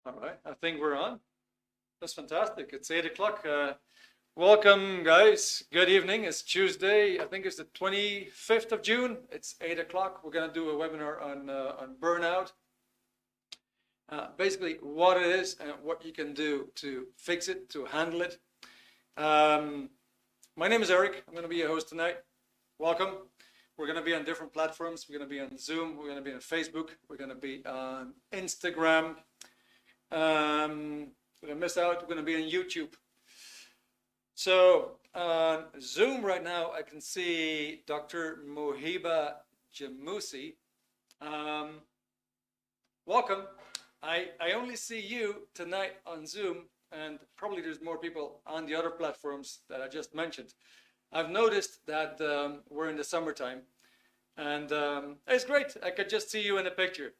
All right, I think we're on. That's fantastic. It's 8 o'clock. Welcome, guys. Good evening. It's Tuesday. I think it's the 25th of June. It's 8 o'clock. We're going to do a webinar on burnout. Basically, what it is and what you can do to fix it, to handle it. My name is Erik. I'm going to be your host tonight. Welcome. We're going to be on different platforms. We're going to be on Zoom. We're going to be on Facebook. We're going to be on Instagram. We're going to miss out. We're going to be on YouTube. So on Zoom right now, I can see Dr. Mohiba Jamusi. Welcome. I only see you tonight on Zoom, and probably there's more people on the other platforms that I just mentioned. I've noticed that we're in the summertime, and it's great. I could just see you in the picture.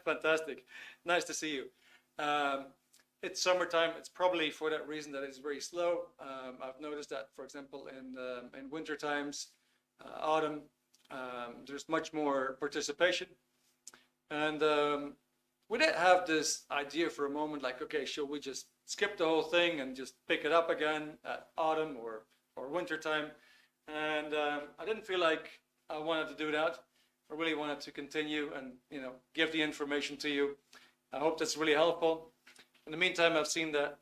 Fantastic. Nice to see you. It's summertime. It's probably for that reason that it's very slow. I've noticed that, for example, in winter times, autumn, there's much more participation. And we did have this idea for a moment, like, okay, should we just skip the whole thing and just pick it up again at autumn or winter time? And I didn't feel like I wanted to do that. I really wanted to continue and give the information to you. I hope that's really helpful. In the meantime, I've seen that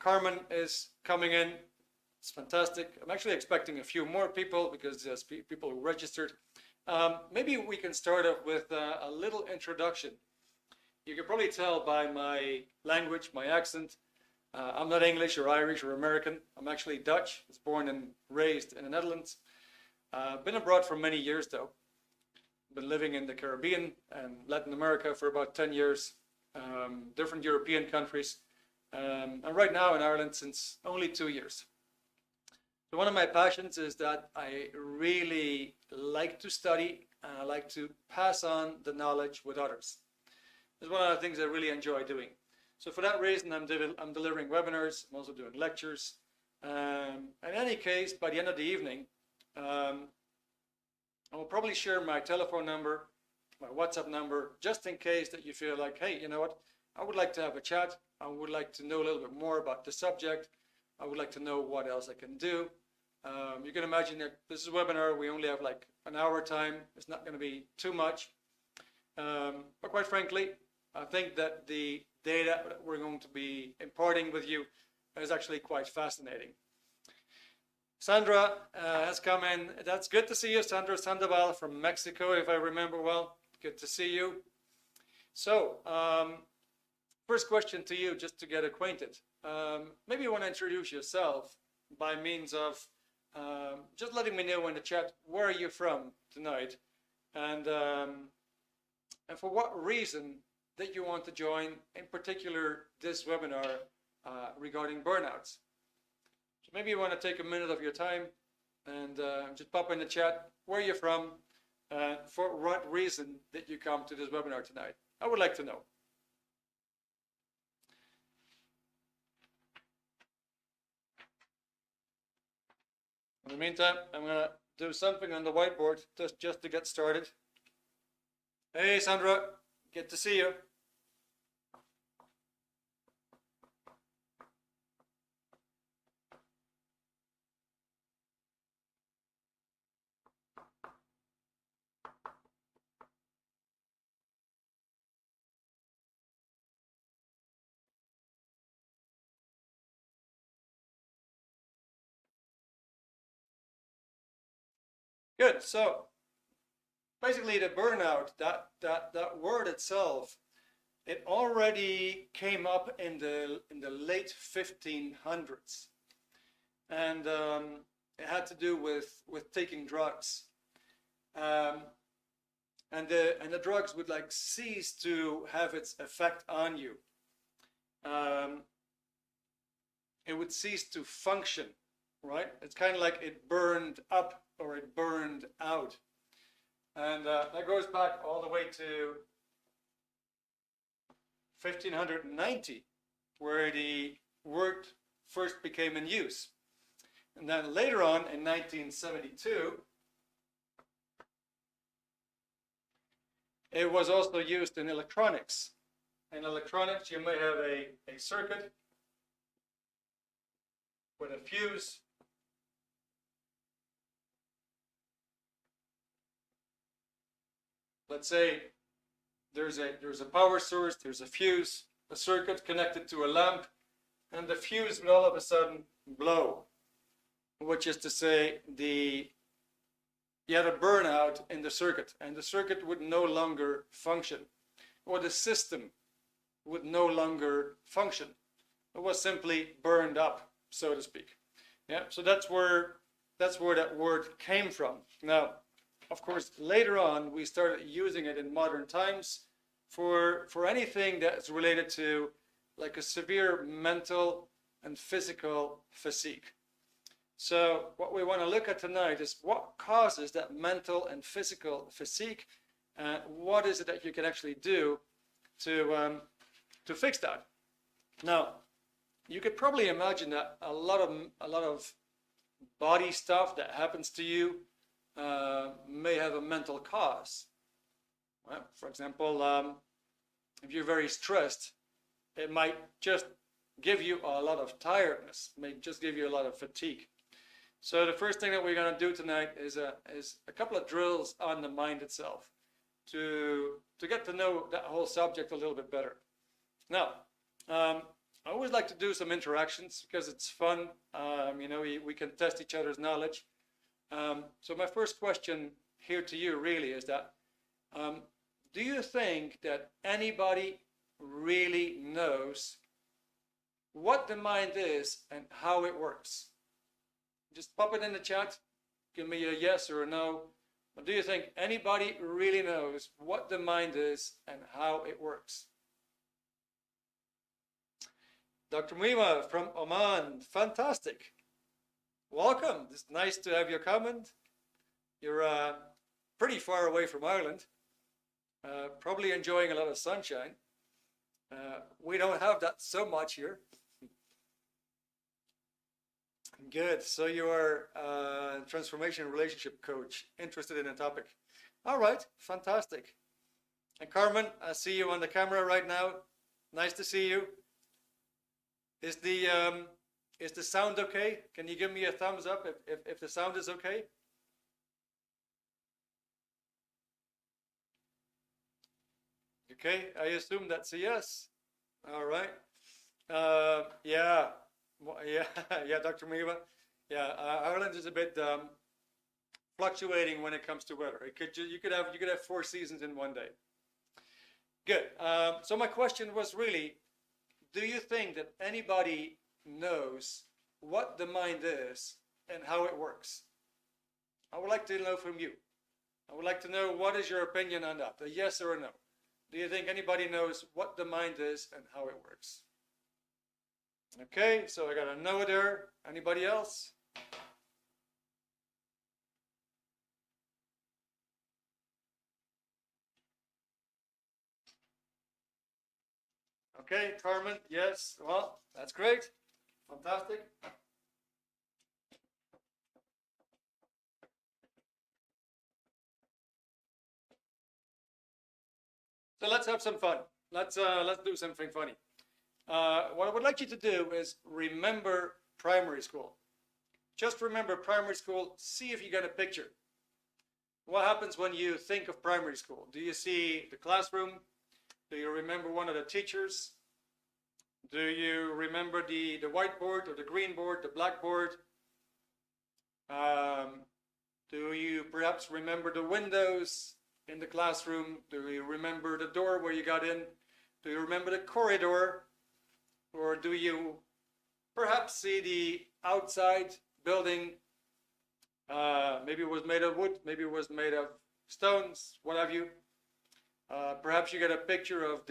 Carmen is coming in. It's fantastic. I'm actually expecting a few more people because there's people who registered. Maybe we can start off with a little introduction. You can probably tell by my language, my accent. I'm not English or Irish or American. I'm actually Dutch. I was born and raised in the Netherlands. Been abroad for many years though. Been living in the Caribbean and Latin America for about 10 years, different European countries, and right now in Ireland since only 2 years. So one of my passions is that I really like to study and I like to pass on the knowledge with others. It's one of the things I really enjoy doing. So for that reason, I'm delivering webinars. I'm also doing lectures. In any case, by the end of the evening, I will probably share my telephone number, my WhatsApp number, just in case that you feel like, hey, you know what? I would like to have a chat. I would like to know a little bit more about the subject. I would like to know what else I can do. You can imagine that this is a webinar. We only have like an hour time. It's not going to be too much. But quite frankly, I think that the data that we're going to be imparting with you is actually quite fascinating. Sandra has come in. That's good to see you, Sandra Sandoval from Mexico, if I remember well. Good to see you. So, first question to you, just to get acquainted. Maybe you want to introduce yourself by means of just letting me know in the chat, where are you from tonight? And for what reason that you want to join, in particular, this webinar regarding burnouts. So maybe you want to take a minute of your time and just pop in the chat where you're from, for what reason did you come to this webinar tonight? I would like to know. In the meantime, I'm going to do something on the whiteboard just to get started. Hey, Sandra, good to see you. Good. So basically, the burnout, that word itself, it already came up in the late 1500s, and it had to do with taking drugs, and the drugs would like cease to have its effect on you. It would cease to function, right? It's kind of like it burned up or it burned out. And that goes back all the way to 1590, where the word first became in use. And then later on in 1972, it was also used in electronics. in electronics, you may have a circuit with a fuse. Let's say there's a power source, there's a fuse, a circuit connected to a lamp, and the fuse will all of a sudden blow, which is to say you had a burnout in the circuit, and the circuit would no longer function, or the system would no longer function. It was simply burned up, so to speak. Yeah, so that's where that word came from. Now, of course, later on we started using it in modern times for anything that's related to like a severe mental and physical fatigue. So what we want to look at tonight is what causes that mental and physical fatigue, and what is it that you can actually do to fix that. Now, you could probably imagine that a lot of body stuff that happens to you may have a mental cause. Well, for example, if you're very stressed, it might just give you a lot of tiredness, may just give you a lot of fatigue. So the first thing that we're going to do tonight is a couple of drills on the mind itself to get to know that whole subject a little bit better. Now, I always like to do some interactions because it's fun. We can test each other's knowledge. So my first question here to you really is that, do you think that anybody really knows what the mind is and how it works? Just pop it in the chat. Give me a yes or a no. But do you think anybody really knows what the mind is and how it works? Dr. Muima from Oman, fantastic. Welcome. It's nice to have your comment. You're pretty far away from Ireland, probably enjoying a lot of sunshine. We don't have that so much here. Good. So you are a transformation relationship coach, interested in a topic. All right. Fantastic. And Carmen, I see you on the camera right now. Nice to see you. Is the sound okay? Can you give me a thumbs up if the sound is okay? Okay, I assume that's a yes. All right. Yeah, Dr. Miva. Yeah, Ireland is a bit fluctuating when it comes to weather. You could have 4 seasons in one day. Good. So my question was really, do you think that anybody knows what the mind is and how it works? I would like to know from you. I would like to know, what is your opinion on that, a yes or a no? Do you think anybody knows what the mind is and how it works? Okay, so I got a no there. Anybody else? Okay, Carmen, yes. Well, that's great. Fantastic. So let's have some fun. Let's do something funny. What I would like you to do is remember primary school. Just remember primary school. See if you get a picture. What happens when you think of primary school? Do you see the classroom? Do you remember one of the teachers? Do you remember the whiteboard or the green board, the blackboard? Do you perhaps remember the windows in the classroom? Do you remember the door where you got in? Do you remember the corridor? Or do you perhaps see the outside building? Maybe it was made of wood, maybe it was made of stones, what have you. Perhaps you get a picture of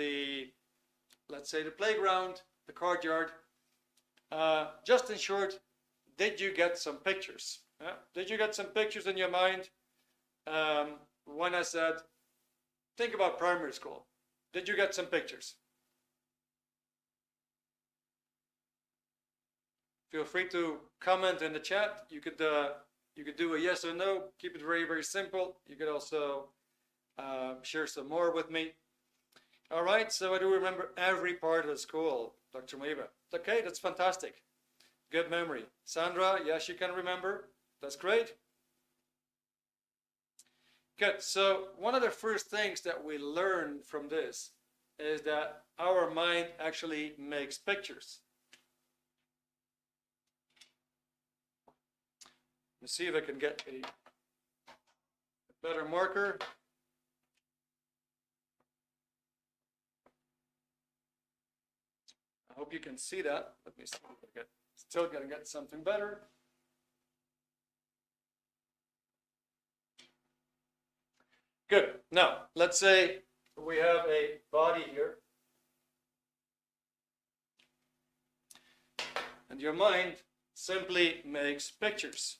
let's say the playground, the courtyard. Just in short, did you get some pictures? Did you get some pictures in your mind? When I said, think about primary school, did you get some pictures? Feel free to comment in the chat. You could do a yes or no. Keep it very, very simple. You could also share some more with me. All right, so I do remember every part of school, Dr. Maiva. Okay, that's fantastic. Good memory. Sandra, yes, you can remember. That's great. Good. So one of the first things that we learn from this is that our mind actually makes pictures. Let's see if I can get a better marker. I hope you can see that. Let me see if I still gonna get something better. Good. Now, let's say we have a body here. And your mind simply makes pictures.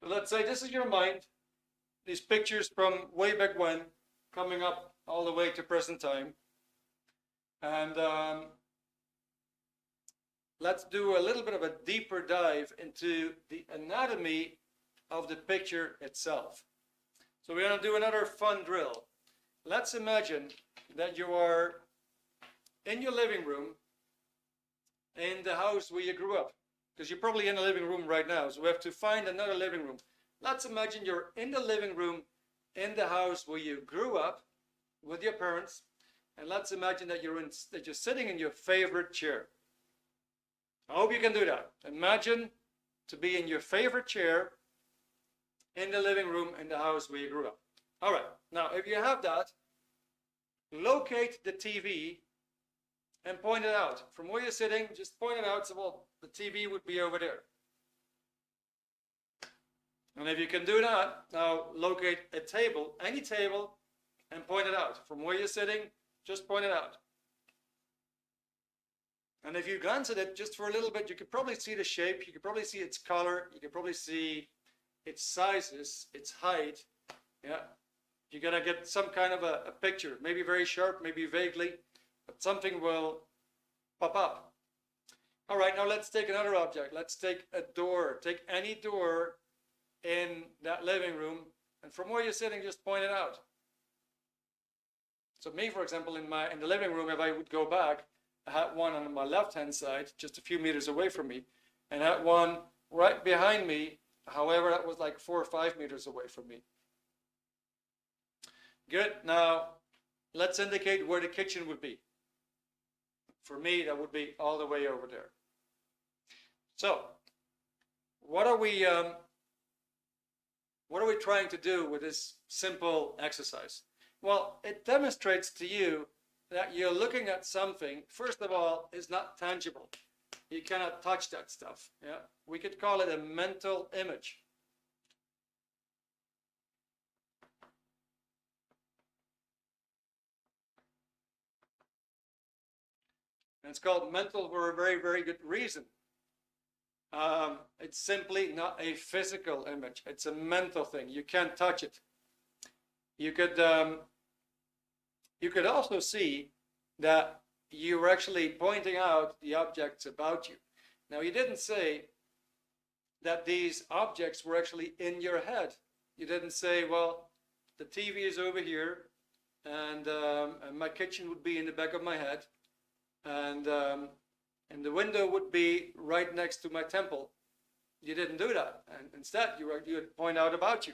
So let's say this is your mind. These pictures from way back when, coming up all the way to present time. And let's do a little bit of a deeper dive into the anatomy of the picture itself. So we're going to do another fun drill. Let's imagine that you are in your living room in the house where you grew up, because you're probably in a living room right now, so we have to find another living room. Let's imagine you're in the living room in the house where you grew up with your parents, and let's imagine that you're sitting in your favorite chair. I hope you can do that. Imagine to be in your favorite chair in the living room in the house where you grew up. All right, now if you have that, locate the TV and point it out. From where you're sitting, just point it out, so well, the TV would be over there. And if you can do that, now locate a table, any table, and point it out. From where you're sitting, just point it out. And if you glance at it just for a little bit, you could probably see the shape, you could probably see its color, you could probably see its sizes, its height. Yeah, you're gonna get some kind of a picture, maybe very sharp, maybe vaguely, but something will pop up. All right, now let's take another object. Let's take a door. Take any door in that living room, and from where you're sitting, just point it out. So me, for example, in the living room, if I would go back, I had one on my left-hand side, just a few meters away from me, and I had one right behind me. However, that was like 4 or 5 meters away from me. Good. Now, let's indicate where the kitchen would be. For me, that would be all the way over there. So, what are we trying to do with this simple exercise? Well, it demonstrates to you that you're looking at something, first of all, is not tangible. You cannot touch that stuff. Yeah, we could call it a mental image. And it's called mental for a very, very good reason. It's simply not a physical image. It's a mental thing. You can't touch it. You could also see that you were actually pointing out the objects about you. Now, you didn't say that these objects were actually in your head. You didn't say, well, the TV is over here, and my kitchen would be in the back of my head, and the window would be right next to my temple. You didn't do that. And instead, you would point out about you.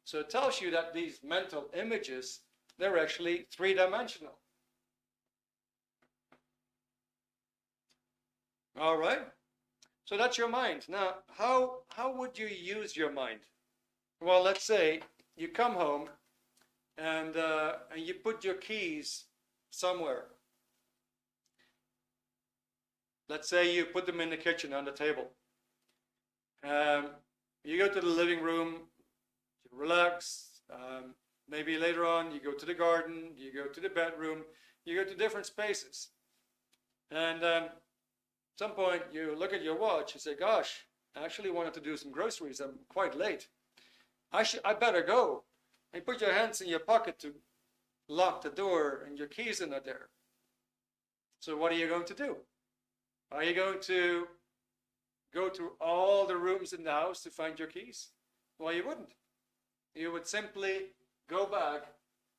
So it tells you that these mental images, they're actually three-dimensional. All right. So that's your mind. Now, how would you use your mind? Well, let's say you come home and you put your keys somewhere. Let's say you put them in the kitchen on the table. You go to the living room, you relax. Maybe later on you go to the garden, you go to the bedroom, you go to different spaces. And at some point you look at your watch and say, gosh, I actually wanted to do some groceries. I'm quite late. I better go. And you put your hands in your pocket to lock the door and your keys are not there. So what are you going to do? Are you going to go through all the rooms in the house to find your keys? Well, you wouldn't. You would simply go back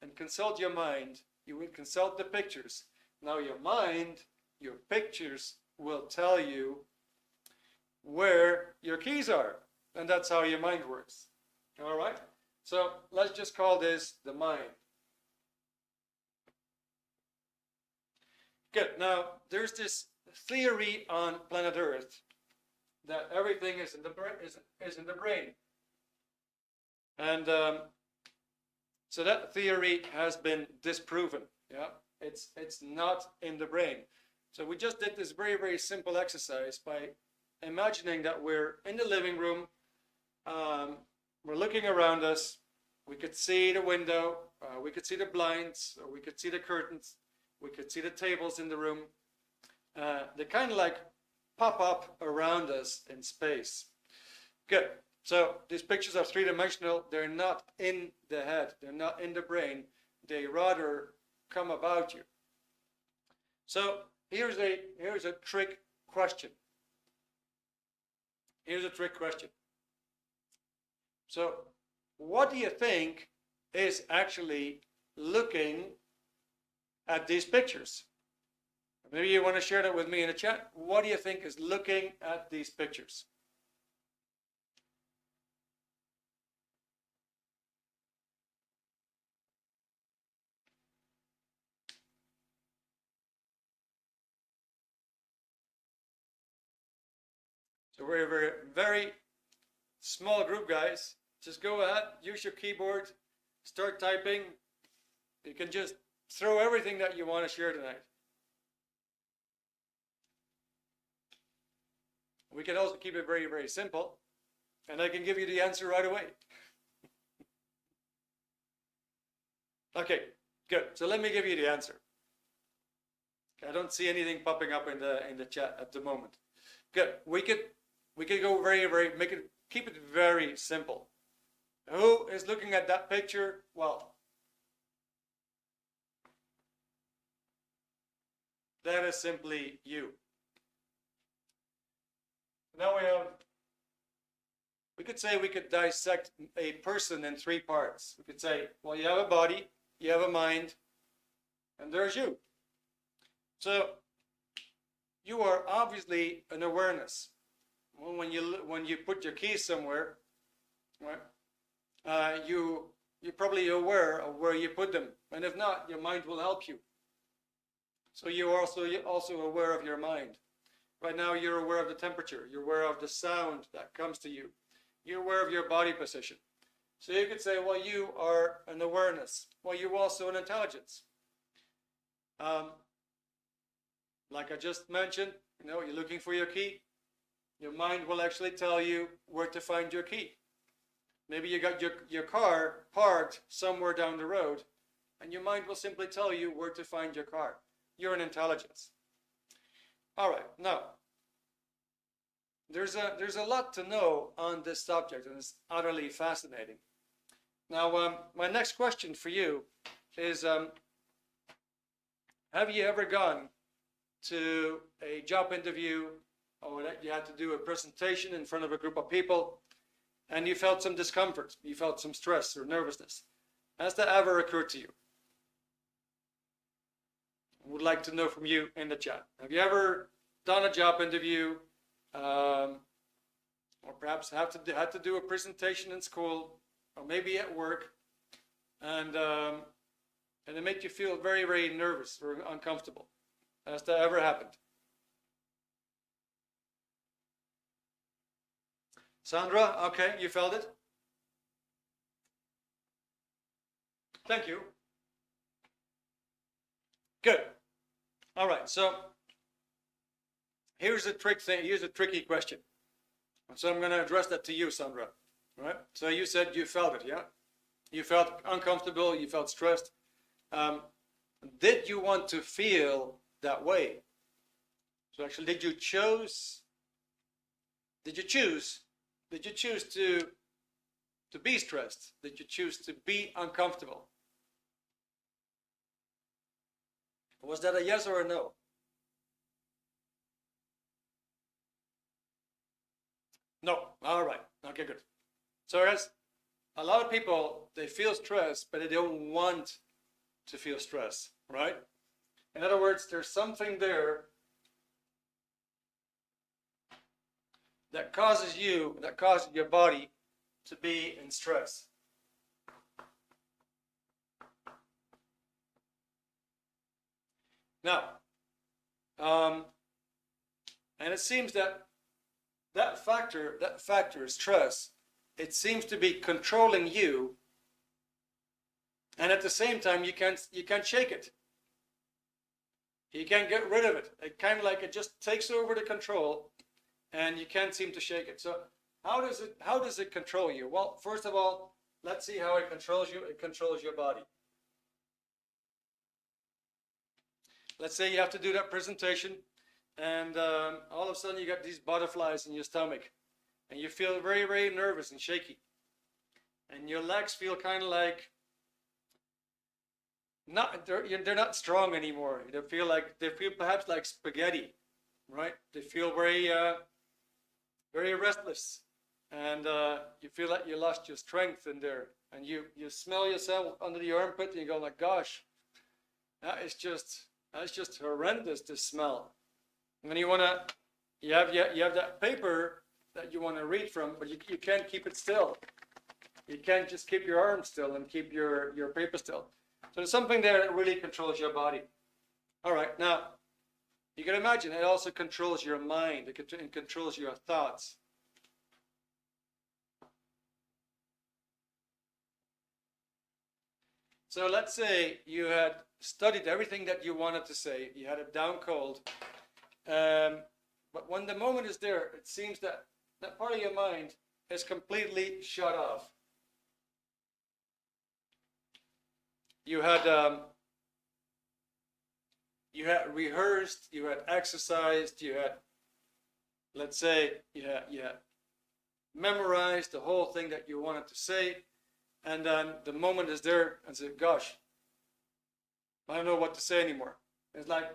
and consult your mind. You would consult the pictures. Now your mind, your pictures will tell you where your keys are. And that's how your mind works. All right? So let's just call this the mind. Good. Now, there's this theory on planet Earth that everything is in the brain. And so that theory has been disproven. Yeah, it's not in the brain. So we just did this very, very simple exercise by imagining that we're in the living room. We're looking around us. We could see the window. We could see the blinds, or we could see the curtains. We could see the tables in the room. They kind of like pop up around us in space. Good. So these pictures are three-dimensional. They're not in the head. They're not in the brain. They rather come about you. So here's a trick question. Here's a trick question. So what do you think is actually looking at these pictures? Maybe you want to share that with me in the chat. What do you think is looking at these pictures? So we're a very, very small group, guys. Just go ahead, use your keyboard, start typing. You can just throw everything that you want to share tonight. We can also keep it very, very simple, and I can give you the answer right away. Okay, good. So let me give you the answer. I don't see anything popping up in the chat at the moment. Good. We could go keep it very simple. Who is looking at that picture? Well, that is simply you. Now we could say we could dissect a person in three parts. We could say, well, you have a body, you have a mind, and there's you. So you are obviously an awareness. Well, when you put your keys somewhere, right, you're probably aware of where you put them, and if not, your mind will help you. So you're also aware of your mind. Right now, you're aware of the temperature. You're aware of the sound that comes to you. You're aware of your body position. So you could say, well, you are an awareness. Well, you're also an intelligence. Like I just mentioned, you're looking for your key. Your mind will actually tell you where to find your key. Maybe you got your car parked somewhere down the road, and your mind will simply tell you where to find your car. You're an intelligence. All right, now, there's a lot to know on this subject, and it's utterly fascinating. Now, my next question for you is, have you ever gone to a job interview, or that you had to do a presentation in front of a group of people, and you felt some discomfort, you felt some stress or nervousness? Has that ever occurred to you? I would like to know from you in the chat. Have you ever done a job interview, or perhaps had to do a presentation in school, or maybe at work, and it made you feel very, very nervous or uncomfortable? Has that ever happened? Sandra, okay, you felt it? Thank you. Good. All right, so here's a tricky question. So I'm going to address that to you, Sandra. All right? So you said you felt it, yeah? You felt uncomfortable, you felt stressed. Did you want to feel that way? So actually, did you choose to be stressed? Did you choose to be uncomfortable? Was that a yes or a no? No. All right. Okay, good. So guys, a lot of people, they feel stress, but they don't want to feel stress, right? In other words, there's something there that causes your body to be in stress. Now, and it seems that factor, stress, it seems to be controlling you, and at the same time you can't shake it. You can't get rid of it. It kind of like it just takes over the control, and you can't seem to shake it. So how does it control you? Well, first of all, let's see how it controls you. It controls your body. Let's say you have to do that presentation, and all of a sudden you got these butterflies in your stomach, and you feel very, very nervous and shaky, and your legs feel kind of like they're not strong anymore. They feel perhaps like spaghetti, right? They feel very very restless, and you feel like you lost your strength in there, and you smell yourself under the armpit, and you go like, gosh, that's just horrendous, this smell. And then you have that paper that you want to read from, but you can't keep it still. You can't just keep your arm still and keep your paper still. So there's something there that really controls your body. All right, now you can imagine it also controls your mind. It controls your thoughts. So let's say you had studied everything that you wanted to say. You had it down cold. But when the moment is there, it seems that that part of your mind is completely shut off. You had rehearsed, you had exercised, you had, let's say, you had memorized the whole thing that you wanted to say, and then the moment is there and say, gosh, I don't know what to say anymore. It's like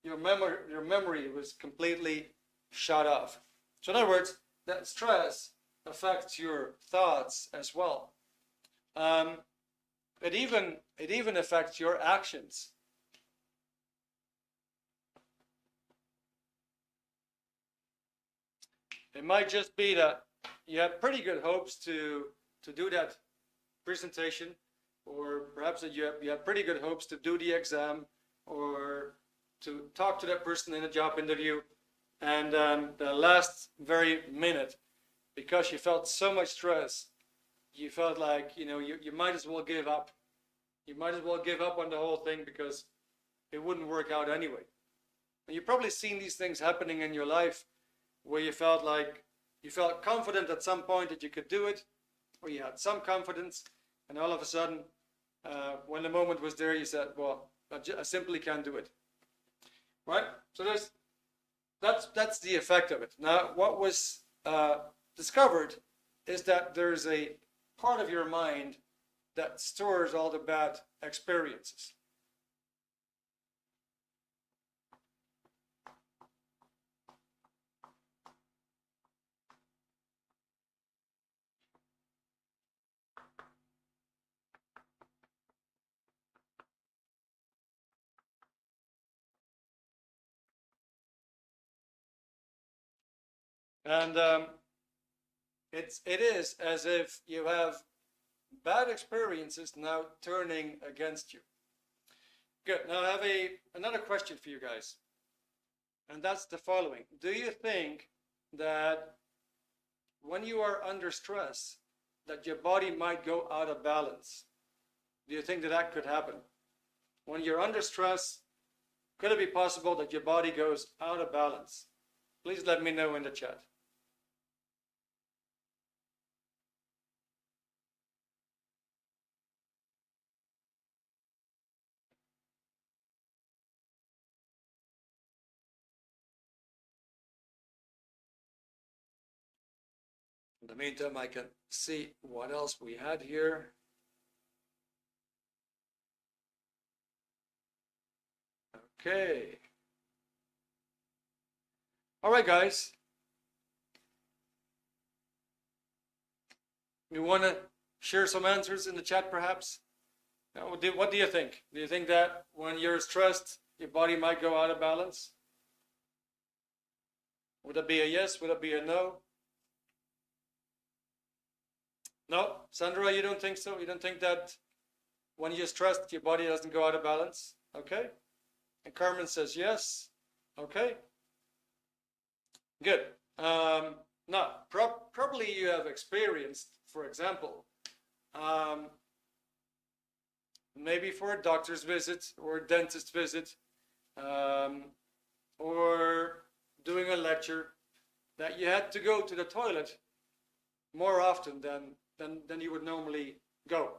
your memory was completely shut off. So in other words, that stress affects your thoughts as well. It even affects your actions. It might just be that you had pretty good hopes to do that presentation, or perhaps that you have pretty good hopes to do the exam, or to talk to that person in a job interview, and the last very minute, because you felt so much stress, you felt like, you might as well give up. You might as well give up on the whole thing because it wouldn't work out anyway. And you've probably seen these things happening in your life where you felt confident at some point that you could do it, or you had some confidence, and all of a sudden, when the moment was there, you said, well, I simply can't do it. Right? So that's the effect of it. Now, what was discovered is that there's a part of your mind that stores all the bad experiences. And it is as if you have bad experiences now turning against you. Good. Now I have another question for you guys, and that's the following. Do you think that when you are under stress, that your body might go out of balance? Do you think that could happen? When you're under stress, could it be possible that your body goes out of balance? Please let me know in the chat. In the meantime, I can see what else we had here. Okay. All right, guys. You want to share some answers in the chat, perhaps? Now, what do you think? Do you think that when you're stressed, your body might go out of balance? Would it be a yes? Would it be a no? No, Sandra, you don't think so? You don't think that when you're stressed, your body doesn't go out of balance? Okay. And Carmen says yes. Okay. Good. Now, probably you have experienced, for example, maybe for a doctor's visit or a dentist visit, or doing a lecture, that you had to go to the toilet more often than you would normally go,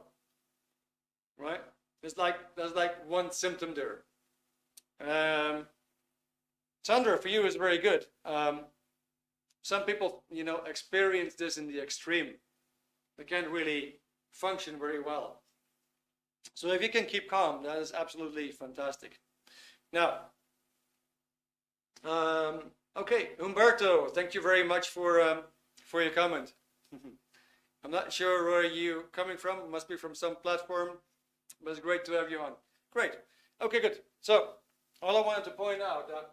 right? There's like one symptom there. Sandra, for you is very good. Some people, experience this in the extreme. They can't really function very well. So if you can keep calm, that is absolutely fantastic. Now, okay, Humberto, thank you very much for your comment. I'm not sure where you're coming from. It must be from some platform, but it's great to have you on. Great. Okay, good. So all I wanted to point out that,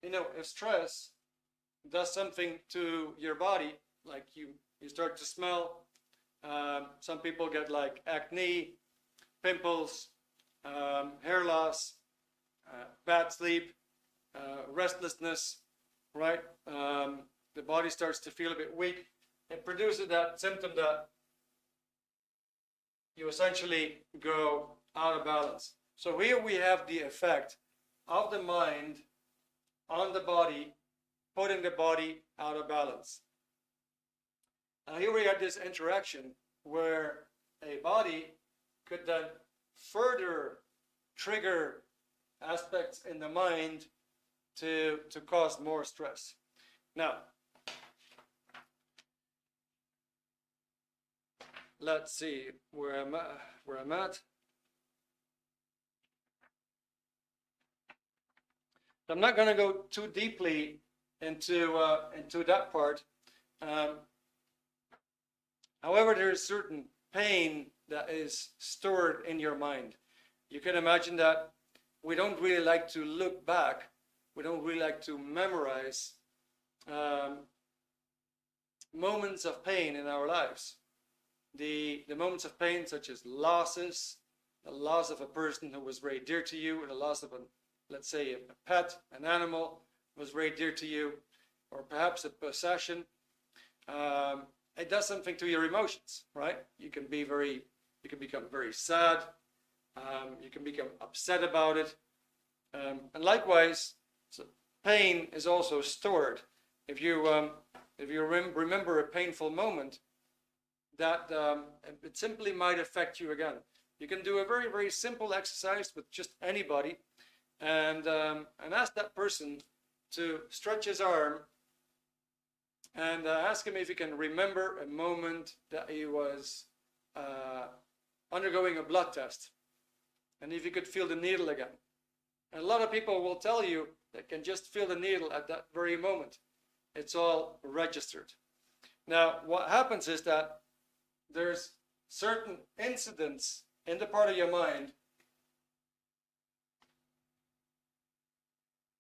if stress does something to your body, like you start to smell, some people get like acne, pimples, hair loss, bad sleep, restlessness, right? The body starts to feel a bit weak. It produces that symptom that you essentially go out of balance. So here we have the effect of the mind on the body, putting the body out of balance. Now here we have this interaction where a body could then further trigger aspects in the mind to cause more stress. Now, let's see where I'm at. I'm not going to go too deeply into that part. However, there is certain pain that is stored in your mind. You can imagine that we don't really like to look back. We don't really like to memorize moments of pain in our lives. The moments of pain, such as losses, the loss of a person who was very dear to you, or the loss of let's say a pet, an animal was very dear to you, or perhaps a possession. It does something to your emotions, right? You can become very sad. You can become upset about it. And likewise, so pain is also stored. If you remember a painful moment, that it simply might affect you again. You can do a very, very simple exercise with just anybody, and ask that person to stretch his arm and ask him if he can remember a moment that he was undergoing a blood test, and if he could feel the needle again. And a lot of people will tell you they can just feel the needle at that very moment. It's all registered. Now, what happens is that there's certain incidents in the part of your mind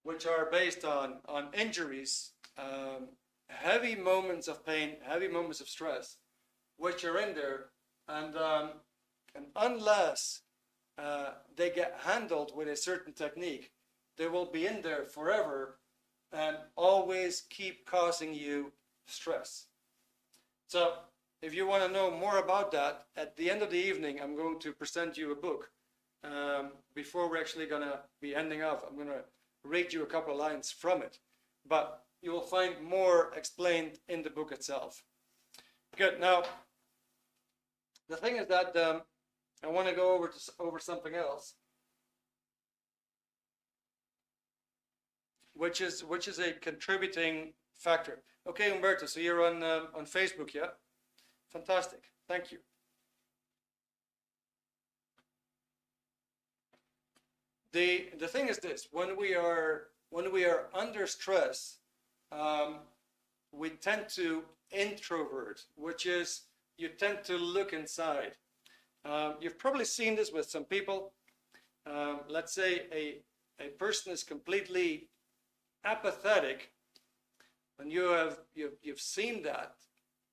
which are based on injuries, heavy moments of pain, heavy moments of stress, which are in there, and unless they get handled with a certain technique, they will be in there forever and always keep causing you stress. So if you want to know more about that, at the end of the evening, I'm going to present you a book. Before we're actually going to be ending off, I'm going to read you a couple of lines from it. But you will find more explained in the book itself. Good. Now, the thing is that I want to go over something else, which is a contributing factor. Okay, Umberto, so you're on Facebook, yeah? Fantastic. Thank you. The thing is this: when we are under stress, we tend to introvert, which is you tend to look inside. You've probably seen this with some people. Let's say a person is completely apathetic, and you've seen that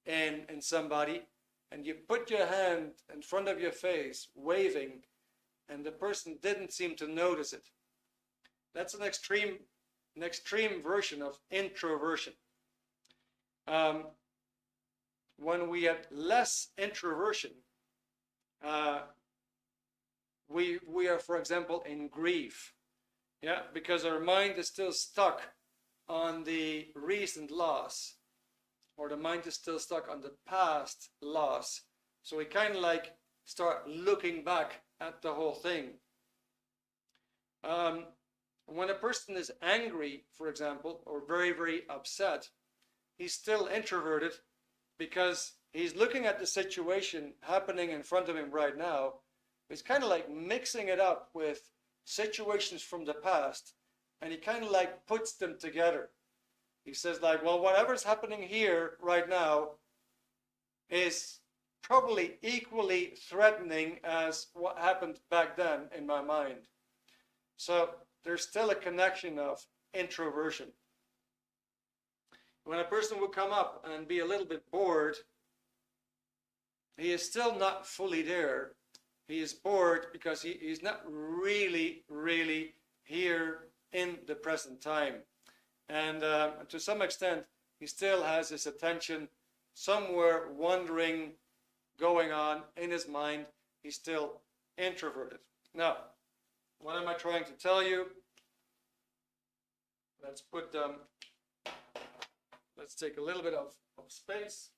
in somebody, and you put your hand in front of your face, waving, and the person didn't seem to notice it. That's an extreme version of introversion. When we have less introversion, we are, for example, in grief, yeah, because our mind is still stuck on the recent loss, or the mind is still stuck on the past loss. So we kind of like start looking back at the whole thing. When a person is angry, for example, or very, very upset, he's still introverted because he's looking at the situation happening in front of him right now. He's kind of like mixing it up with situations from the past, and he kind of like puts them together. He says like, well, whatever's happening here right now is probably equally threatening as what happened back then in my mind. So there's still a connection of introversion. When a person will come up and be a little bit bored, he is still not fully there. He is bored because he's not really here in the present time. And to some extent, he still has his attention somewhere wandering, going on in his mind. He's still introverted. Now, what am I trying to tell you? Let's take a little bit of space.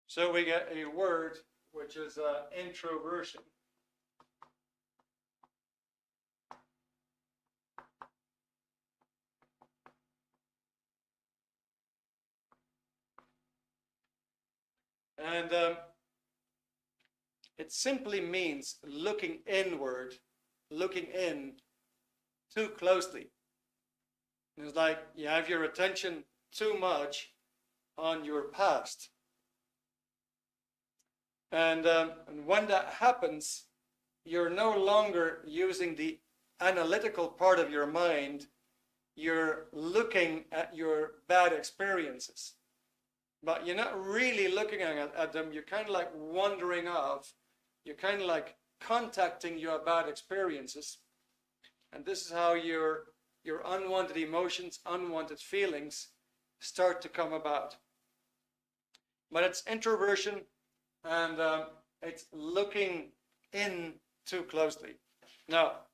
So we get a word which is introversion. And it simply means looking inward, looking in too closely. It's like you have your attention too much on your past. And when that happens, you're no longer using the analytical part of your mind. You're looking at your bad experiences. But you're not really looking at them. You're kind of like wandering off. You're kind of like contacting your bad experiences. And this is how your unwanted emotions, unwanted feelings start to come about. But it's introversion, and it's looking in too closely. Now,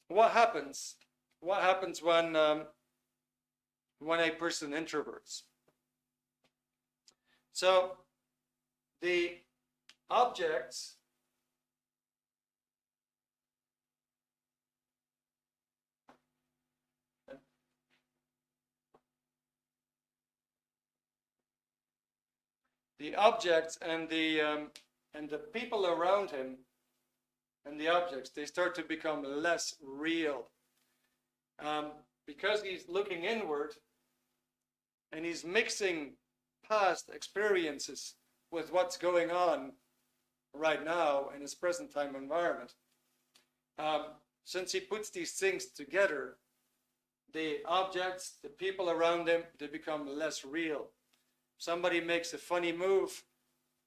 what happens? What happens when a person introverts? So the objects and the people around him and the objects, they start to become less real, because he's looking inward and he's mixing past experiences with what's going on right now in his present time environment. Since he puts these things together, the objects, the people around him, they become less real. Somebody makes a funny move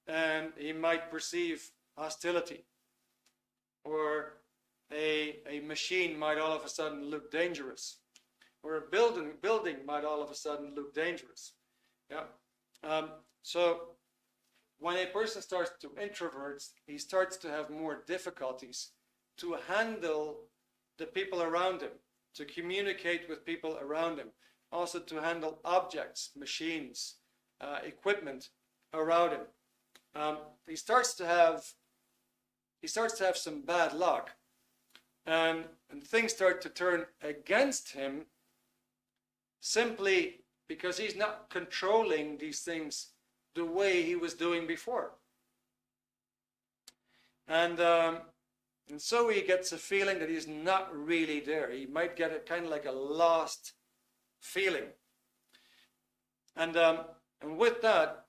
and he might perceive hostility, or a machine might all of a sudden look dangerous, or a building might all of a sudden look dangerous. Yeah. So when a person starts to introvert, he starts to have more difficulties to handle the people around him, to communicate with people around him, also to handle objects, machines, equipment around him. He starts to have some bad luck, and things start to turn against him simply because he's not controlling these things the way he was doing before. And so he gets a feeling that he's not really there. He might get a kind of like a lost feeling. And with that,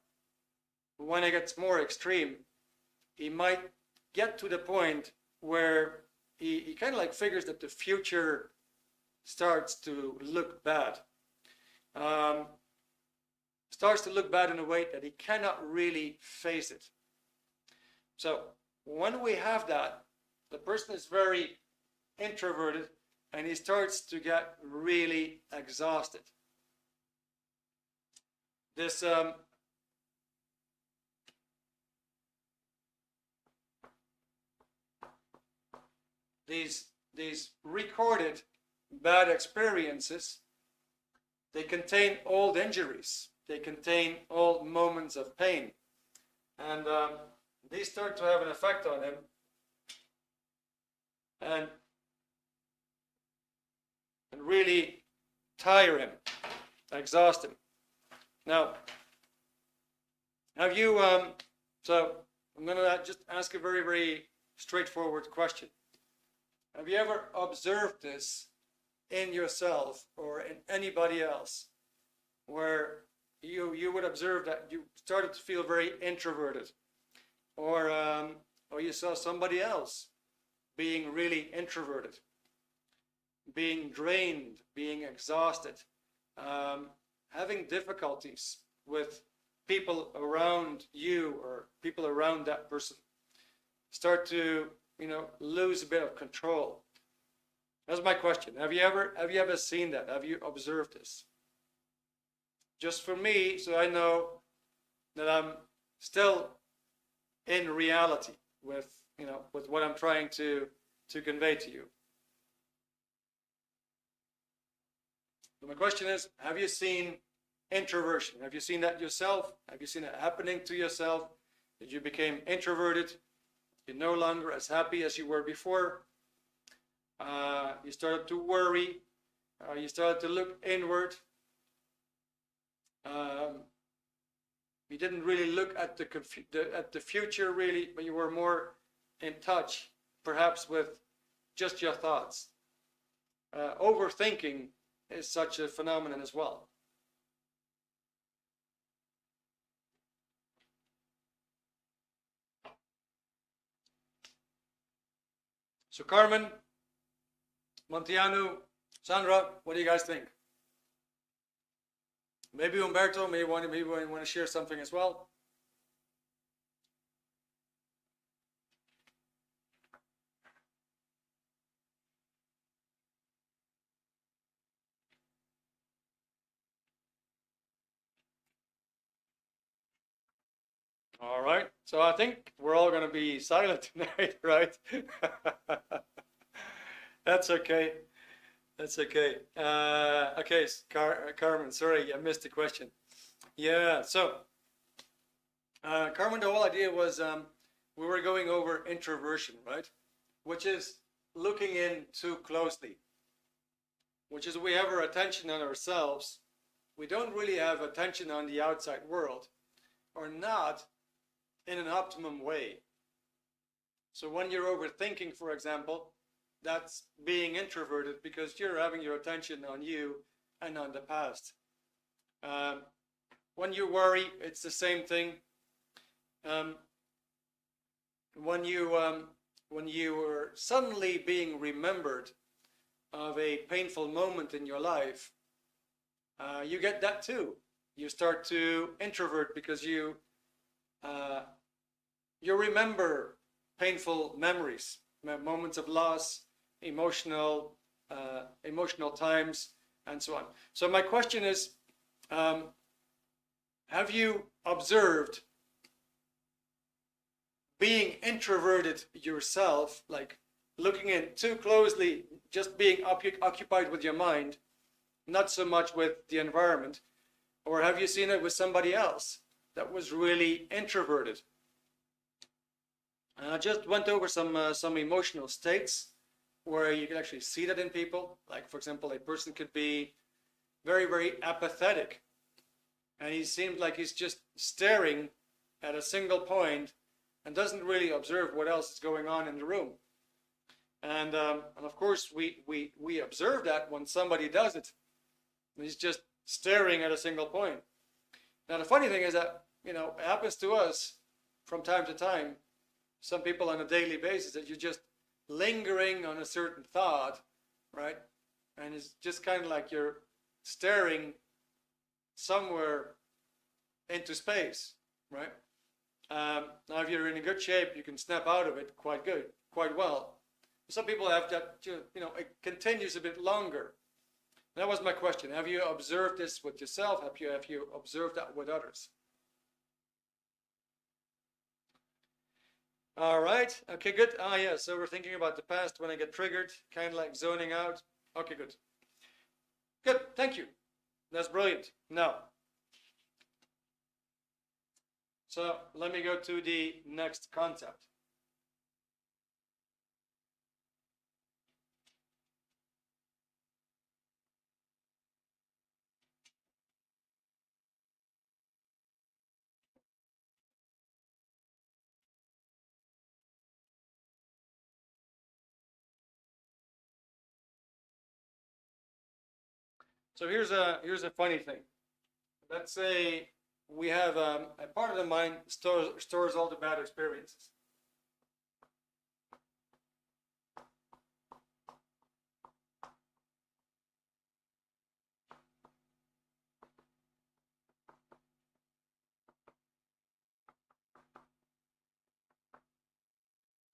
when it gets more extreme, he might get to the point where he kind of like figures that the future starts to look bad. Starts to look bad in a way that he cannot really face it. So when we have that, the person is very introverted and he starts to get really exhausted. This these recorded bad experiences, they contain old injuries, they contain old moments of pain, and these start to have an effect on him, and really tire him, exhaust him. Now, have you, so I'm going to just ask a very, very straightforward question. Have you ever observed this in yourself or in anybody else, where you would observe that you started to feel very introverted, or you saw somebody else being really introverted, being drained, being exhausted, having difficulties with people around you or people around that person, start to lose a bit of control? That's my question. Have you ever seen that? Have you observed this? Just for me, so I know that I'm still in reality with what I'm trying to convey to you. So my question is, have you seen introversion? Have you seen that yourself? Have you seen it happening to yourself? That you became introverted? You're no longer as happy as you were before. You started to worry. You started to look inward. You didn't really look at the future really, but you were more in touch, perhaps, with just your thoughts. Overthinking is such a phenomenon as well. So Carmen, Montiano, Sandra, what do you guys think? Maybe Umberto may want to share something as well. All right, so I think we're all going to be silent tonight, right? That's okay. That's okay. Okay, Carmen, sorry, I missed the question. Yeah, so Carmen, the whole idea was we were going over introversion, right? Which is looking in too closely, which is we have our attention on ourselves. We don't really have attention on the outside world, or not in an optimum way. So when you're overthinking, for example, that's being introverted because you're having your attention on you and on the past. When you worry, it's the same thing. When you are suddenly being remembered of a painful moment in your life, you get that too. You start to introvert because you remember painful memories, moments of loss, emotional times, and so on. So my question is, have you observed being introverted yourself, like looking in too closely, just being occupied with your mind, not so much with the environment? Or have you seen it with somebody else that was really introverted? I just went over some emotional states where you can actually see that in people. Like, for example, a person could be very, very apathetic. And he seemed like he's just staring at a single point and doesn't really observe what else is going on in the room. And of course, we observe that when somebody does it. He's just staring at a single point. Now, the funny thing is that, it happens to us from time to time, some people on a daily basis, that you're just lingering on a certain thought, right? And it's just kind of like you're staring somewhere into space, right? Now, if you're in a good shape, you can snap out of it quite well. Some people have that, it continues a bit longer. That was my question. Have you observed this with yourself? Have you observed that with others? All right. Okay, good. Yeah. So we're thinking about the past when I get triggered, kind of like zoning out. Okay, good. Good. Thank you. That's brilliant. Now, so let me go to the next concept. So here's a funny thing. Let's say we have a part of the mind stores all the bad experiences.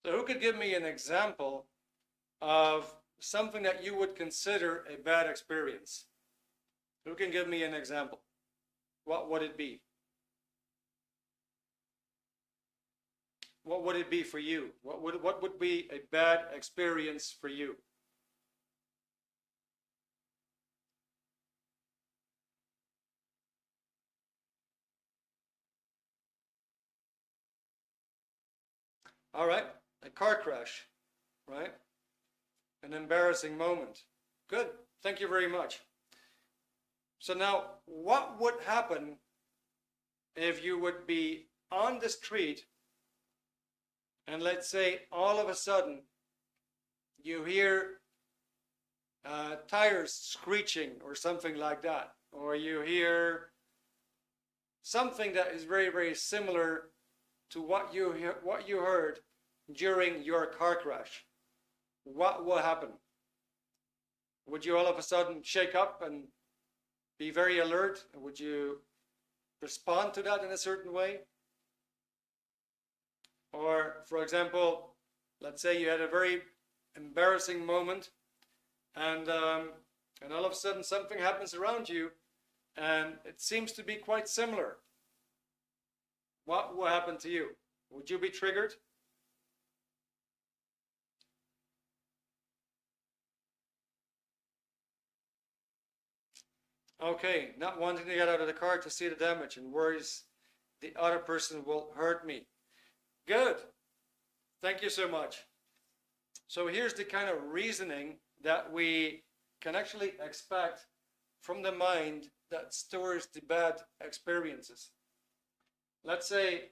So who could give me an example of something that you would consider a bad experience? Who can give me an example? What would it be? What would it be for you? What would be a bad experience for you? All right, a car crash, right? An embarrassing moment. Good, thank you very much. So now, what would happen if you would be on the street and let's say all of a sudden you hear tires screeching or something like that, or you hear something that is very, very similar to what you heard during your car crash? What will happen? Would you all of a sudden shake up and be very alert? Would you respond to that in a certain way? Or, for example, let's say you had a very embarrassing moment, and all of a sudden something happens around you, and it seems to be quite similar. What will happen to you? Would you be triggered? Okay, not wanting to get out of the car to see the damage and worries the other person will hurt me. Good. Thank you so much. So here's the kind of reasoning that we can actually expect from the mind that stores the bad experiences. Let's say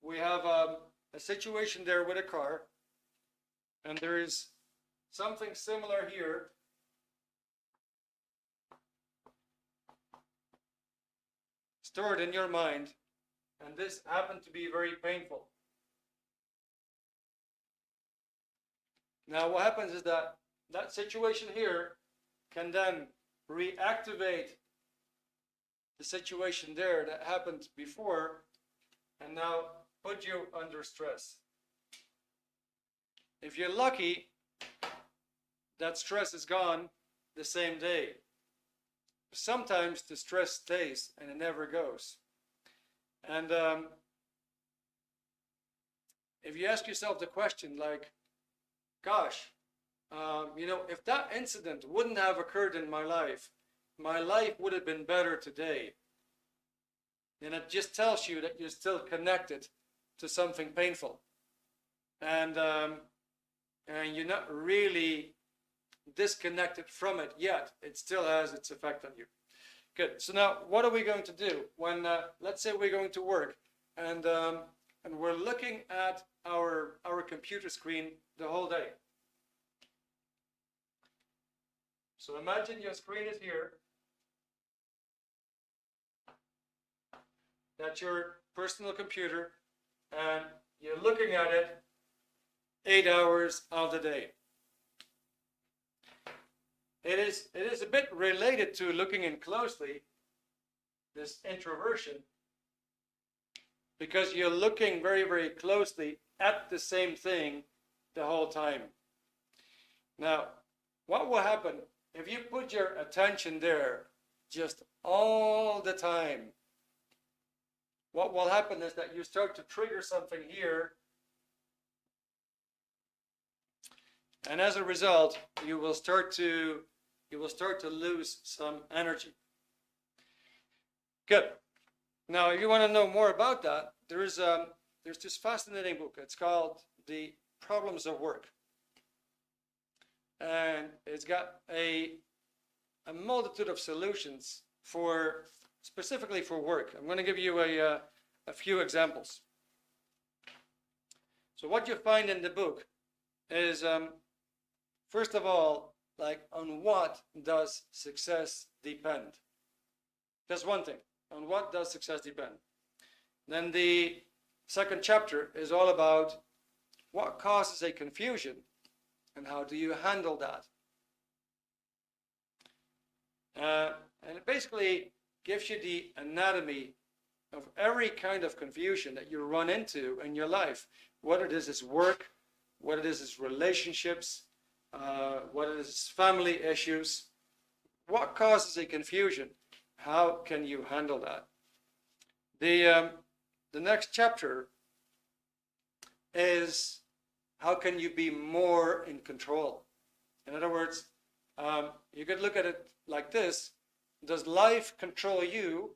we have a situation there with a car, and there is something similar here. Stored in your mind, and this happened to be very painful. Now what happens is that that situation here can then reactivate the situation there that happened before and now put you under stress. If you're lucky, that stress is gone the same day. Sometimes the stress stays and it never goes. And if you ask yourself the question like, gosh, if that incident wouldn't have occurred in my life would have been better today. Then it just tells you that you're still connected to something painful. And you're not really disconnected from it yet. It still has its effect on you. Good. So now, what are we going to do when, let's say, we're going to work, and we're looking at our computer screen the whole day. So imagine your screen is here. That's your personal computer, and you're looking at it 8 hours of the day. It is a bit related to looking in closely, this introversion, because you're looking very, very closely at the same thing the whole time. Now, what will happen if you put your attention there just all the time? What will happen is that you start to trigger something here, and as a result, you will start to lose some energy. Good. Now, if you want to know more about that, there's this fascinating book. It's called The Problems of Work, and it's got a multitude of solutions specifically for work. I'm going to give you a few examples. So what you find in the book is, first of all, like, on what does success depend? That's one thing. On what does success depend? Then the second chapter is all about what causes a confusion and how do you handle that. And it basically gives you the anatomy of every kind of confusion that you run into in your life, whether this is work, whether this is relationships, whether this is family issues. What causes a confusion? How can you handle that? The next chapter is how can you be more in control? In other words, you could look at it like this. Does life control you,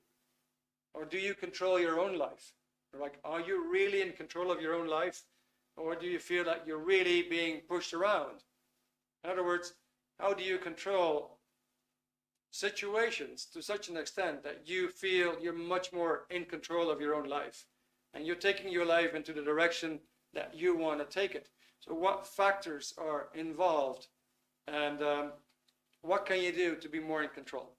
or do you control your own life? Like, are you really in control of your own life, or do you feel that you're really being pushed around? In other words, how do you control situations to such an extent that you feel you're much more in control of your own life, and you're taking your life into the direction that you want to take it? So what factors are involved, and what can you do to be more in control?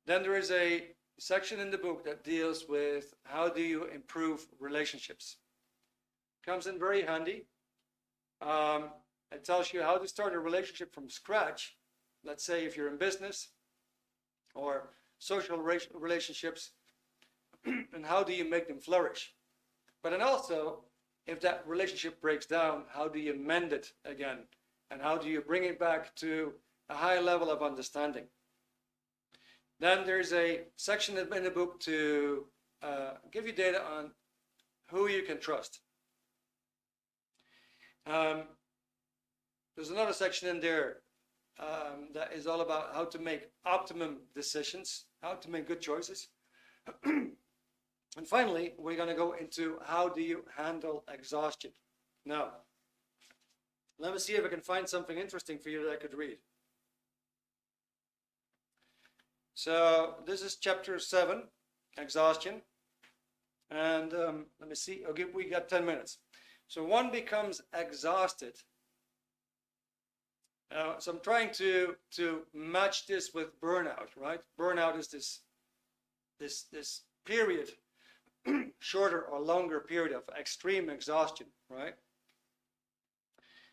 Then there is a section in the book that deals with how do you improve relationships. Comes in very handy. It tells you how to start a relationship from scratch. Let's say if you're in business or social relationships, and how do you make them flourish? But then also, if that relationship breaks down, how do you mend it again? And how do you bring it back to a high level of understanding? Then there's a section in the book to give you data on who you can trust. There's another section in there that is all about how to make optimum decisions, how to make good choices. And finally, we're going to go into how do you handle exhaustion. Now, let me see if I can find something interesting for you that I could read. So this is chapter 7, exhaustion. And let me see, okay, we got 10 minutes. So one becomes exhausted. So I'm trying to match this with burnout, right? Burnout is this period, shorter or longer period of extreme exhaustion, right?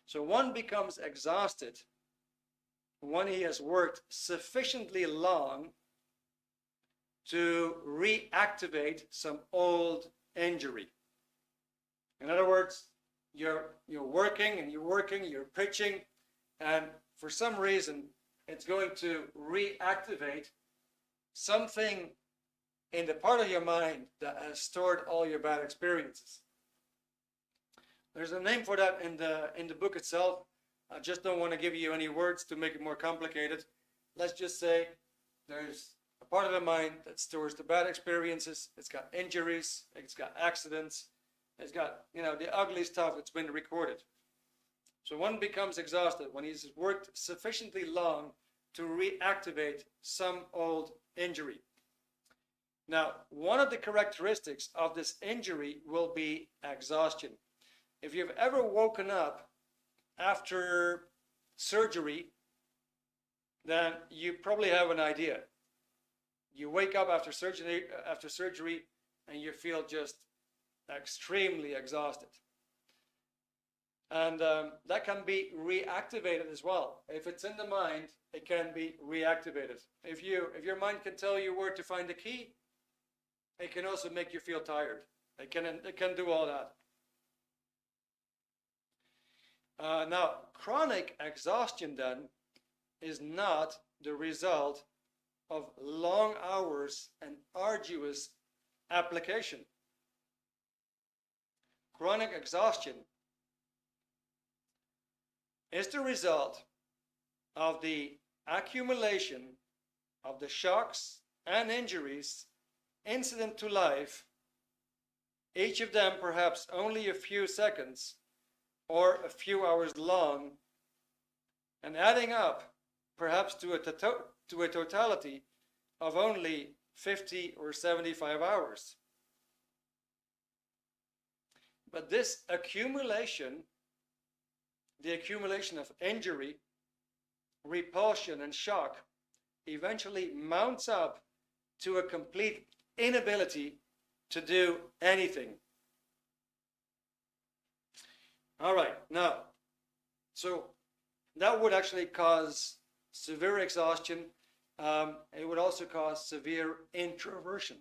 So one becomes exhausted when he has worked sufficiently long to reactivate some old injury. In other words, you're working and you're pitching, and for some reason it's going to reactivate something in the part of your mind that has stored all your bad experiences. There's a name for that in the book itself. I just don't want to give you any words to make it more complicated. Let's just say there's a part of the mind that stores the bad experiences. It's got injuries, it's got accidents, it's got, the ugly stuff that's been recorded. So one becomes exhausted when he's worked sufficiently long to reactivate some old injury. Now, one of the characteristics of this injury will be exhaustion. If you've ever woken up after surgery, then you probably have an idea. You wake up after surgery and you feel just extremely exhausted. And that can be reactivated as well. If it's in the mind, it can be reactivated. If your mind can tell you where to find the key, it can also make you feel tired. It can do all that. Now, chronic exhaustion then is not the result of long hours and arduous application. Chronic exhaustion is the result of the accumulation of the shocks and injuries incident to life, each of them perhaps only a few seconds or a few hours long, and adding up perhaps to a totality of only 50 or 75 hours. But this accumulation, the accumulation of injury, repulsion, and shock, eventually mounts up to a complete inability to do anything. All right, now, so that would actually cause severe exhaustion. It would also cause severe introversion.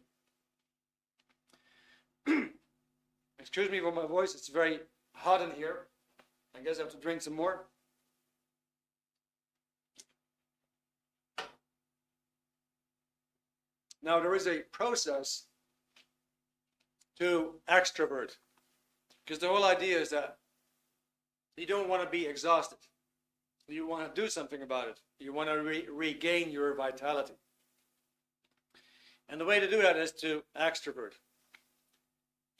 Excuse me for my voice, it's very hot in here. I guess I have to drink some more. Now, there is a process to extrovert, because the whole idea is that you don't want to be exhausted. You want to do something about it. You want to regain your vitality. And the way to do that is to extrovert.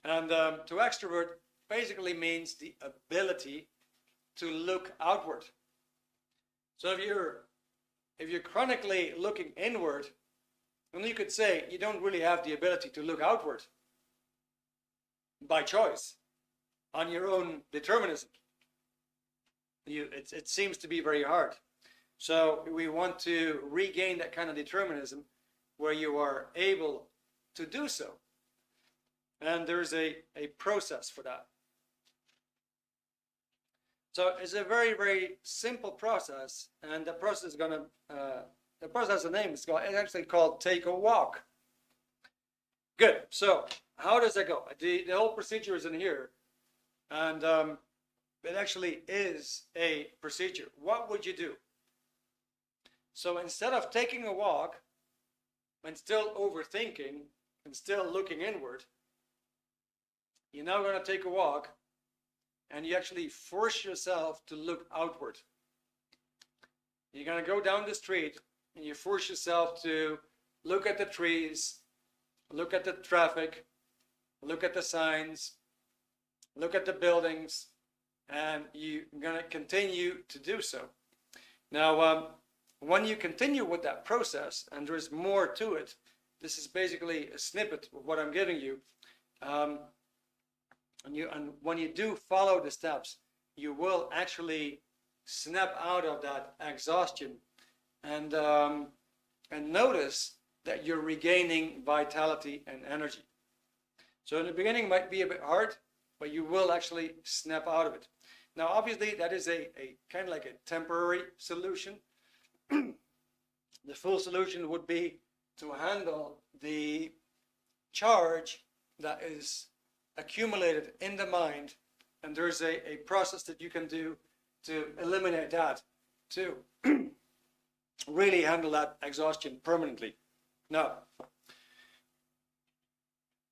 And to extrovert basically means the ability to look outward. So if you're chronically looking inward, then you could say you don't really have the ability to look outward by choice, on your own determinism. It seems to be very hard. So we want to regain that kind of determinism where you are able to do so. And there's a process for that. So it's a very, very simple process, and the process is the process, the name is actually called Take a Walk. Good. So how does that go? The whole procedure is in here, and it actually is a procedure. What would you do? So instead of taking a walk and still overthinking and still looking inward, you're now going to take a walk and you actually force yourself to look outward. You're going to go down the street and you force yourself to look at the trees, look at the traffic, look at the signs, look at the buildings, and you're going to continue to do so. Now, when you continue with that process, and there's more to it, this is basically a snippet of what I'm giving you. And when you do follow the steps, you will actually snap out of that exhaustion and notice that you're regaining vitality and energy. So in the beginning it might be a bit hard, but you will actually snap out of it. Now, obviously, that is a kind of like a temporary solution. The full solution would be to handle the charge that is accumulated in the mind, and there's a process that you can do to eliminate that, to really handle that exhaustion permanently. Now,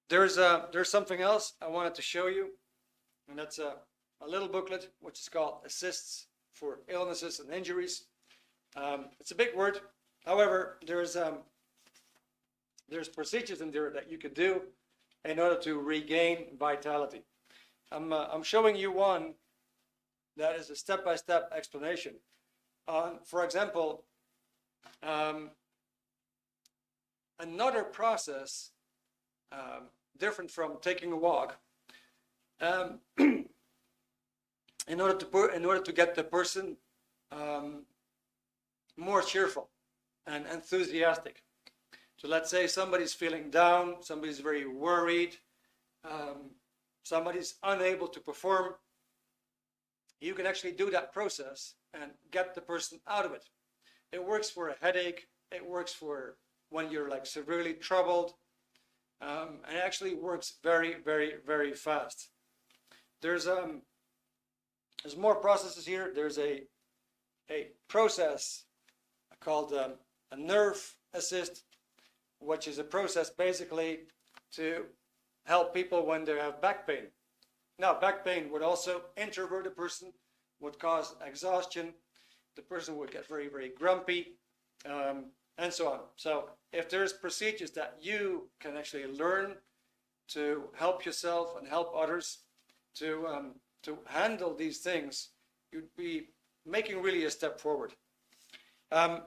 there's something else I wanted to show you, and that's a little booklet which is called Assists for Illnesses and Injuries. It's a big word. However, there's procedures in there that you could do in order to regain vitality. I'm showing you one that is a step-by-step explanation on, for example, another process different from taking a walk, in order to get the person more cheerful and enthusiastic. So let's say somebody's feeling down, somebody's very worried, somebody's unable to perform. You can actually do that process and get the person out of it. It works for a headache. It works for when you're like severely troubled. And it actually works very, very, very fast. There's more processes here. There's a process called a nerve assist, which is a process basically to help people when they have back pain. Now, back pain would also introvert a person, would cause exhaustion. The person would get very, very grumpy, and so on. So if there's procedures that you can actually learn to help yourself and help others to handle these things, you'd be making really a step forward. I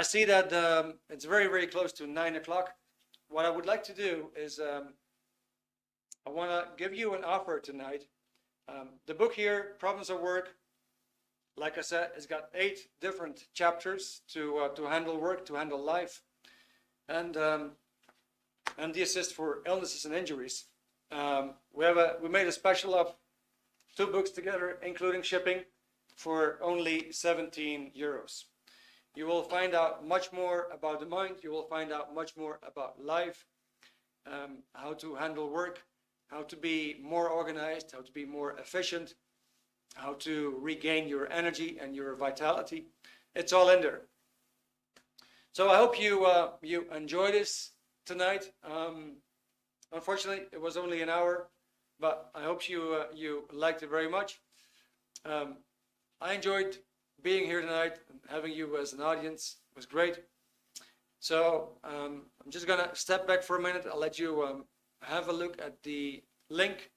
see that it's very, very close to 9 o'clock. What I would like to do is I want to give you an offer tonight. The book here, Problems at Work, like I said, it's got 8 different chapters to handle work, to handle life, and the assist for illnesses and injuries. We made a special of 2 books together, including shipping, for only 17 euros. You will find out much more about the mind. You will find out much more about life, how to handle work, how to be more organized, how to be more efficient, how to regain your energy and your vitality. It's all in there. So I hope you enjoy this tonight. Unfortunately, it was only an hour, but I hope you liked it very much. I enjoyed being here tonight and having you as an audience. It was great. So I'm just gonna step back for a minute. I'll let you have a look at the link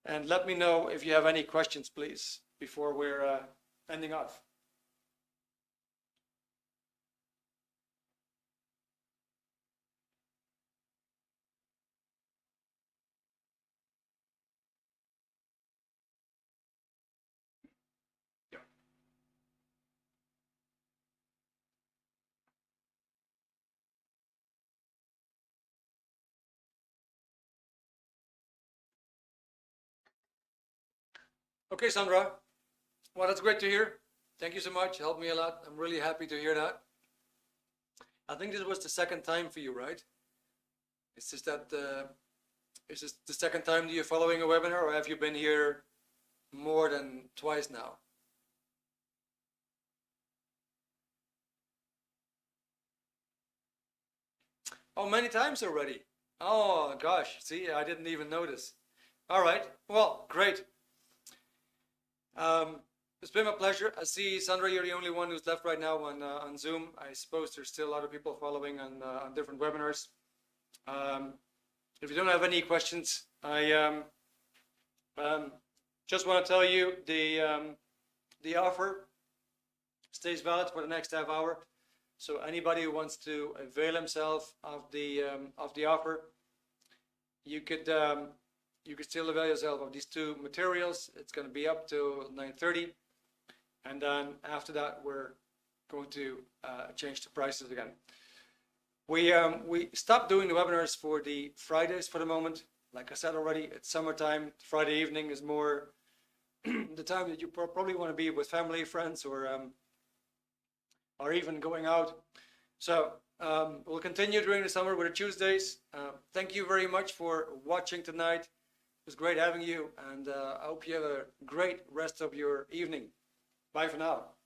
and let me know if you have any questions, please, before we're ending off. Okay, Sandra. Well, that's great to hear. Thank you so much. Helped me a lot. I'm really happy to hear that. I think this was the second time for you, right? Is this the second time that you're following a webinar, or have you been here more than twice now? Oh, many times already. Oh gosh, see, I didn't even notice. All right, well, great. It's been my pleasure. I see, Sandra, you're the only one who's left right now on Zoom. I suppose there's still a lot of people following on different webinars. If you don't have any questions, I just want to tell you the offer stays valid for the next half hour. So anybody who wants to avail himself of the offer, you could still avail yourself of these 2 materials. It's going to be up till 9:30, and then after that we're going to change the prices again. We stopped doing the webinars for the Fridays for the moment. Like I said already, it's summertime. Friday evening is more the time that you probably want to be with family, friends, or even going out. So we'll continue during the summer with the Tuesdays. Thank you very much for watching tonight. It was great having you, and I hope you have a great rest of your evening. Bye for now.